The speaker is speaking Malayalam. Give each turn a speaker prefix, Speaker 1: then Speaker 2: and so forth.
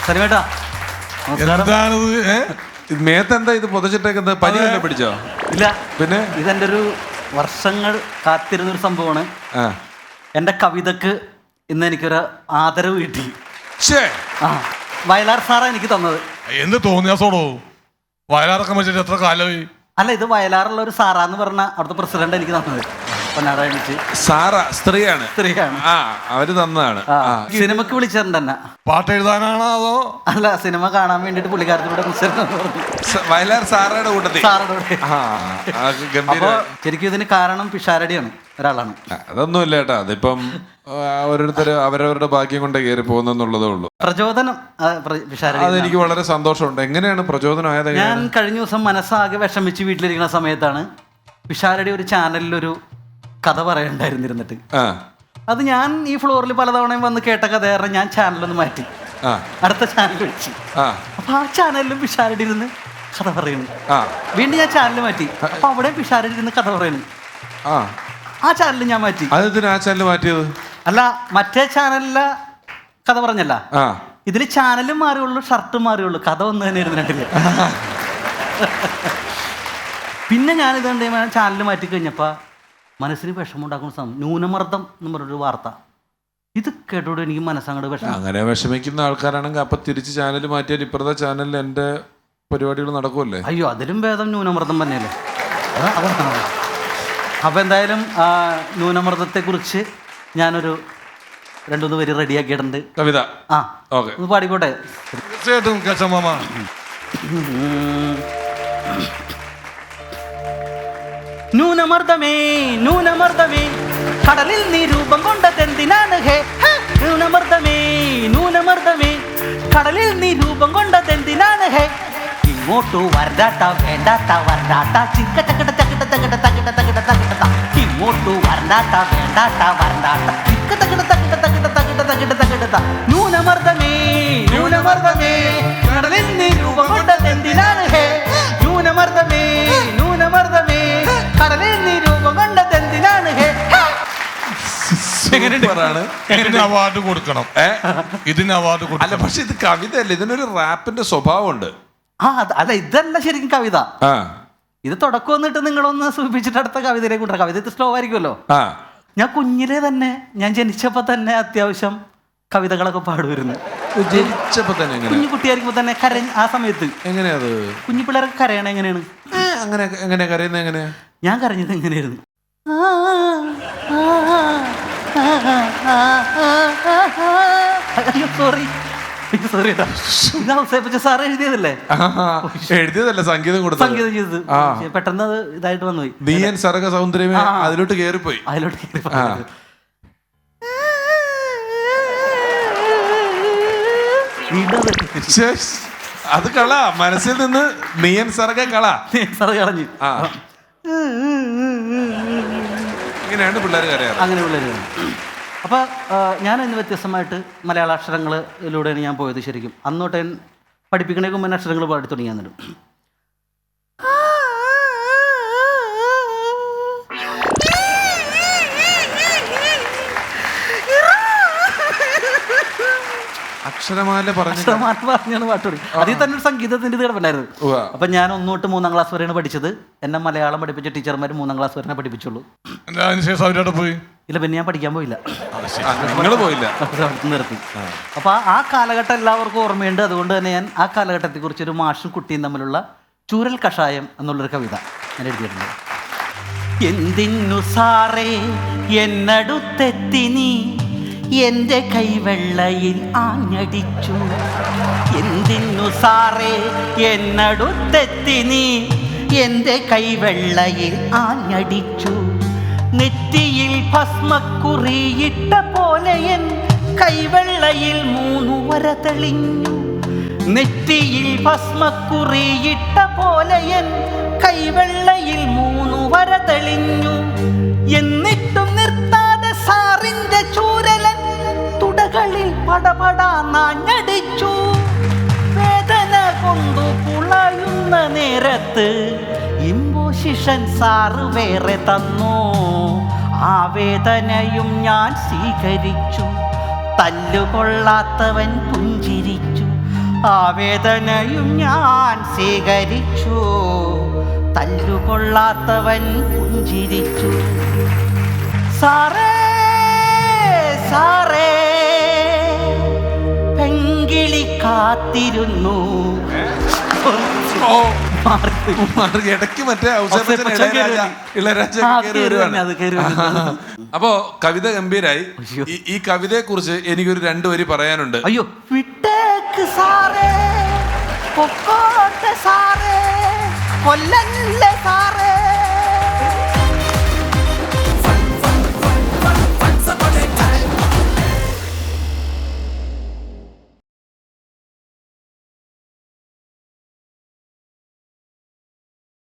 Speaker 1: സരിമേട്ടാ
Speaker 2: മേത്തെന്താ ഇത് പുതച്ചിട്ടേക്കുന്നത്? പനി വല്ല പിടിച്ചോ?
Speaker 1: ഇല്ല.
Speaker 2: പിന്നെ
Speaker 1: ഇതെൻ്റെ ഒരു വർഷങ്ങൾ കാത്തിരുന്നൊരു സംഭവമാണ്. എൻ്റെ കവിതക്ക് ഇന്ന് എനിക്കൊരു ആദരവ് കിട്ടി. വയലാർ സാറാ എനിക്ക് തന്നത്.
Speaker 3: എന്ത് തോന്നിയാസോടോ? വയലാറൊക്കെ വെച്ചിട്ട് എത്ര കാലമായി?
Speaker 1: അല്ല, ഇത് വയലാറുള്ള ഒരു സാറാന്ന് പറഞ്ഞ അവിടുത്തെ പ്രസിഡന്റ് എനിക്ക് തന്നത്.
Speaker 2: സാറ സ്ത്രീയാണ്. അവര് തന്നതാണ്.
Speaker 1: സിനിമക്ക് വിളിച്ചിട്ടുണ്ട് എന്നെ.
Speaker 3: പാട്ട് എഴുതാനാണോ അതോ?
Speaker 1: അല്ല, സിനിമ കാണാൻ വേണ്ടിട്ട് പുള്ളിക്കാരത്തിലൂടെ
Speaker 2: വയലാർ സാറയുടെ കൂട്ടത്തിൽ.
Speaker 1: ശരിക്കും ഇതിന് കാരണം പിഷാരടിയാണ്, ഒരാളാണ്.
Speaker 2: അതൊന്നുമില്ല ചേട്ടാ, അതിപ്പം ഓരോരുത്തർ അവരവരുടെ ഭാഗ്യം കൊണ്ട് കയറി പോകുന്നുള്ളതേ ഉള്ളൂ.
Speaker 1: പ്രചോദനം
Speaker 2: അതെനിക്ക് വളരെ സന്തോഷമുണ്ട്. എങ്ങനെയാണ് പ്രചോദനം ആയത്?
Speaker 1: ഞാൻ കഴിഞ്ഞ ദിവസം മനസ്സാകെ വിഷമിച്ച് വീട്ടിലിരിക്കുന്ന സമയത്താണ് പിഷാരടി ഒരു ചാനലിലൊരു കഥ പറയണ്ടായിരുന്നിരുന്നിട്ട്. അത് ഞാൻ ഈ ഫ്ലോറിൽ പലതവണയും വന്ന് കേട്ട കഥ കാരണം ഞാൻ ചാനലൊന്ന് മാറ്റി അടുത്ത ചാനൽ വെച്ചു. അപ്പൊ ആ ചാനലിലും പിഷാരടി ഇരുന്ന് കഥ പറയുന്നു. വീണ്ടും ഞാൻ ചാനൽ മാറ്റി. അപ്പൊ അവിടെ പിഷാരടി ഇരുന്ന് കഥ പറയുന്നു. ആ ചാനൽ ഞാൻ മാറ്റി.
Speaker 2: ആ ചാനൽ മാറ്റിയത്
Speaker 1: അല്ല, മറ്റേ ചാനലിലെ കഥ പറഞ്ഞല്ല, ഇതില് ചാനലും മാറിയുള്ളൂ, ഷർട്ടും മാറിയുള്ളൂ, കഥ ഒന്ന് തന്നെ ഇരുന്നിട്ടില്ല. പിന്നെ ഞാനിതുകൊണ്ട് ചാനൽ മാറ്റി കഴിഞ്ഞപ്പോ മനസ്സിന് വിഷമമുണ്ടാക്കുന്ന ന്യൂനമർദ്ദം എന്ന് പറഞ്ഞൊരു വാർത്ത. ഇത് കേട്ടോട് എനിക്ക് മനസ്സങ്ങോട്ട് വിഷമം. അങ്ങനെ
Speaker 2: വിഷമിക്കുന്ന ആൾക്കാരാണെങ്കിൽ അപ്പൊ തിരിച്ച് ചാനൽ മാറ്റിയാൽ ഇപ്പുറത്തെ ചാനലിൽ എന്റെ പരിപാടികൾ നടക്കുമല്ലേ?
Speaker 1: അയ്യോ, അതിലും ഭേദം ന്യൂനമർദ്ദം തന്നെയല്ലേ. അപ്പൊ എന്തായാലും ന്യൂനമർദ്ദത്തെ കുറിച്ച് ഞാനൊരു 2-3 വരി റെഡിയാക്കിയിട്ടുണ്ട്.
Speaker 2: കവിത
Speaker 1: ഒന്ന് പാടിക്കോട്ടെ?
Speaker 3: തീർച്ചയായിട്ടും കേശവമാമ.
Speaker 1: ന്യൂനമർദ്ദമേ ന്യൂനമർദ്ദമേ കടലിൽ നീ രൂപം കൊണ്ടതെന്തിനാണ് ഹേ? ന്യൂനമർദ്ദമേ ന്യൂനമർദ്ദമേ കടലിൽ നീ രൂപം കൊണ്ടതെന്തിനാണ് ഹേ? ഇങ്ങോട്ടു വരണ്ടാട്ട വേണ്ടാട്ട വരണ്ടാട്ട ചിക്ക ചക്കട ചക്കട ചക്കട തകിട തകിട തകിട. ഇങ്ങോട്ടു വരണ്ടാട്ട വേണ്ടാട്ട വരണ്ടാട്ട ചിക്ക ചക്കട ചക്കട തകിട തകിട തകിട തകിട. ന്യൂനമർദ്ദമേ ന്യൂനമർദ്ദമേ കടലിൽ നീ രൂപം കൊണ്ടതെന്തിനാണ് ഹേ? ന്യൂനമർദ്ദമേ ന്യൂനമർദ്ദമേ കടലിൽ നീ രൂപം കൊണ്ടതെന്തിനാണ് ഹേ?
Speaker 3: ഇതിന് അവാർഡ് കൊടുക്കണം. ഇതിന് അവാർഡ് കൊടുക്കണം.
Speaker 2: അല്ല, പക്ഷെ ഇത് കവിതയല്ല, ഇതിനൊരു റാപ്പിന്റെ സ്വഭാവമുണ്ട്.
Speaker 1: അല്ല, ഇതല്ല ശരിക്കും കവിത. ഇത് തുടക്കം വന്നിട്ട് നിങ്ങളൊന്ന് സൂചിപ്പിച്ചിട്ട് അടുത്ത കവിതയിലേക്ക് കൊണ്ടുവരാം. കവിത ഇത് സ്ലോ ആയിരിക്കുമല്ലോ. ഞാൻ കുഞ്ഞിലെ തന്നെ, ഞാൻ ജനിച്ചപ്പോ തന്നെ അത്യാവശ്യം കവിതകളൊക്കെ പാടുമായിരുന്നു.
Speaker 2: ജനിച്ചപ്പോ തന്നെ?
Speaker 1: കുഞ്ഞു കുട്ടിയായിരിക്കുമ്പോ തന്നെ ആ സമയത്ത്.
Speaker 2: എങ്ങനെയാ അത്?
Speaker 1: കുഞ്ഞു പിള്ളേരൊക്കെ കരയണ എങ്ങനെയാണ്?
Speaker 2: എങ്ങനെയാ കരയുന്നത്? എങ്ങനെയാ? ഞാൻ
Speaker 1: കരഞ്ഞത് എങ്ങനെയായിരുന്നു? സോറി സോറി, സാറ് എഴുതിയതല്ലേ?
Speaker 2: എഴുതിയതല്ല, സംഗീതം കൊടുത്തു.
Speaker 1: സംഗീതം ചെയ്തത് പെട്ടെന്ന് അത് ഇതായിട്ട് വന്നുപോയി.
Speaker 2: നീയൻ സർഗ സൗന്ദര്യമേ അതിലോട്ട് കയറിപ്പോയി. അത് കള, മനസ്സിൽ നിന്ന് നീയൻ സർഗ കള
Speaker 1: കളഞ്ഞു.
Speaker 2: ഇങ്ങനെയാണ് പിള്ളേർ കരയാറ്.
Speaker 1: അങ്ങനെ പിള്ളേർ. അപ്പോൾ ഞാൻ ഇന്ന് വ്യത്യസ്തമായിട്ട് മലയാള അക്ഷരങ്ങളിലൂടെയാണ് ഞാൻ പോയത്. ശരിക്കും അന്നോട്ട് പഠിപ്പിക്കണേക്ക് മുന്നേ അക്ഷരങ്ങൾ പാടി തുടങ്ങിയാൽ തരും.
Speaker 2: അക്ഷരമാല പറഞ്ഞാണ്
Speaker 1: പാട്ടുപടി. അതിൽ തന്നെ ഒരു സംഗീതത്തിന്റെ ഇത് കിടപ്പുണ്ടായിരുന്നു. അപ്പൊ ഞാൻ 1 തൊട്ട് 3-ാം ക്ലാസ് വരെയാണ് പഠിച്ചത്. എന്നെ മലയാളം പഠിപ്പിച്ച ടീച്ചർമാർ 3-ാം ക്ലാസ് വരെ പഠിപ്പിച്ചുള്ളൂ. ഇല്ല, പിന്നെ ഞാൻ പഠിക്കാൻ പോയില്ല. നിർത്തി. അപ്പൊ ആ കാലഘട്ടം എല്ലാവർക്കും ഓർമ്മയുണ്ട്. അതുകൊണ്ട് തന്നെ ഞാൻ ആ കാലഘട്ടത്തെ കുറിച്ച് ഒരു മാഷും കുട്ടിയും തമ്മിലുള്ള ചൂരൽ കഷായം എന്നുള്ളൊരു കവിത ഞാൻ എഴുതിയിട്ടുണ്ട്. എന്തിനു സാറേ എന്നടുത്തെത്തി നീ എന്റെ കൈവെള്ളയിൽ ആഞ്ഞടിച്ചു? എന്തിനു സാറേ എന്നടുത്തെത്തി നീ എന്റെ കൈവെള്ളയിൽ ആഞ്ഞടിച്ചു? നെറ്റിയിൽ ഭസ്മക്കുറിയിട്ട പോലെ എൻ കൈവെള്ളയിൽ 3 വര തെളിഞ്ഞു. നെറ്റിയിൽ ഭസ്മക്കുറിയിട്ട പോലെ എൻ കൈവെള്ളയിൽ 3 വര തെളിഞ്ഞു. എന്നിട്ടും നിർത്താതെ സാറിന്റെ ചൂരലൻ തുടകളിൽ പടപടാ നാഞ്ഞടിച്ചു. വേദന കൊണ്ടു പുളയുന്ന നേരത്ത് ഇമ്പോസിഷൻ സാറ് വേറെ തന്നു. ആ വേദനയും ഞാൻ സ്വീകരിച്ചു. തല്ലുകൊള്ളാത്തവൻ പുഞ്ചിരിച്ചു. ആ വേദനയും ഞാൻ സ്വീകരിച്ചു. തല്ലുകൊള്ളാത്തവൻ പുഞ്ചിരിച്ചു. സാറേ സാറേ പെങ്കിളി കാത്തിരുന്നു.
Speaker 2: ഇടയ്ക്ക് മറ്റേ ഇളയരാജ അപ്പോ കവിത ഗംഭീരായി. ഈ കവിതയെ കുറിച്ച് എനിക്കൊരു 2 വരി പറയാനുണ്ട്.
Speaker 1: അയ്യോ വിട്ടേക്ക് സാറേ, പൊക്കോട്ടെ സാറേ, കൊല്ലല്ലേ സാറേ.